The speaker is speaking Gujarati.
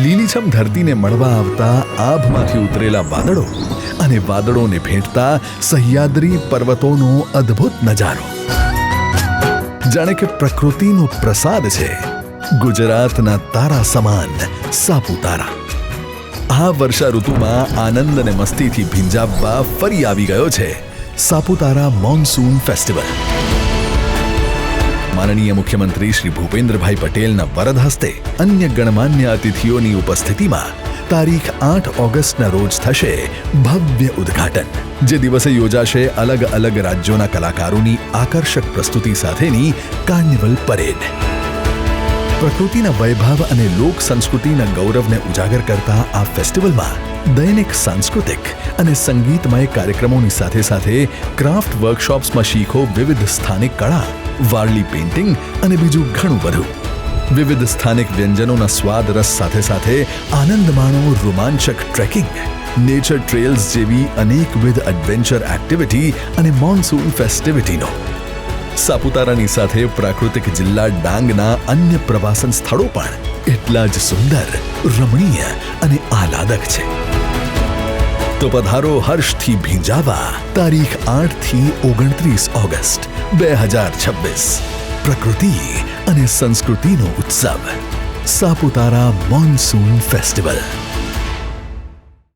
લીલીછમ ધરતીને મળવા આવતા આભમાંથી ઉતરેલા વાદળો અને વાદળોને ભેટતા સહ્યાદ્રી પર્વતોનો અદ્ભુત નજારો. જાણે કે પ્રકૃતિનો પ્રસાદ છે ગુજરાતના તારા સમાન સાપુતારા. આ વર્ષા ઋતુમાં આનંદ અને મસ્તીથી ભીંજાવવા ફરી આવી ગયો છે સાપુતારા મોન્સૂન ફેસ્ટિવલ. માનનીય મુખ્યમંત્રી શ્રી ભૂપેન્દ્રભાઈ પટેલના વરદ હસ્તે અન્ય ગણમાન્ય અતિથિઓની ઉપસ્થિતિમાં તારીખ 8 ઓગસ્ટના રોજ થશે ભવ્ય ઉદ્ઘાટન. જે દિવસે યોજાશે અલગ અલગ રાજ્યોના કલાકારોની આકર્ષક પ્રસ્તુતિ સાથેની કાર્નિવલ પરેડ. પ્રકૃતિના વૈભવ અને લોક સંસ્કૃતિના ગૌરવને ઉજાગર કરતા આ ફેસ્ટિવલમાં દૈનિક સાંસ્કૃતિક અને સંગીતમય કાર્યક્રમોની સાથે સાથે ક્રાફ્ટ વર્કશોપ્સમાં શીખો વિવિધ સ્થાનિક કળા, વારલી પેઇન્ટિંગ અને બીજું ઘણું બધું. વિવિધ સ્થાનિક વ્યંજનોના સ્વાદ રસ સાથે સાથે આનંદ માણો રોમાંચક ટ્રેકિંગ, નેચર ટ્રેલ્સ જેવી અનેકવિધ એડવેન્ચર એક્ટિવિટી અને મોન્સૂન ફેસ્ટિવિટીનો. સાપુતારાની સાથે પ્રાકૃતિક જિલ્લા ડાંગના અન્ય પ્રવાસન સ્થળો પણ એટલા જ સુંદર, રમણીય અને આહલાદક છે. તો પધારો હર્ષથી ભીંજાવા તારીખ 8 થી 29 ઓગસ્ટ 2026. પ્રકૃતિ અને સંસ્કૃતિનો ઉત્સવ સાપુતારા મોન્સૂન ફેસ્ટિવલ.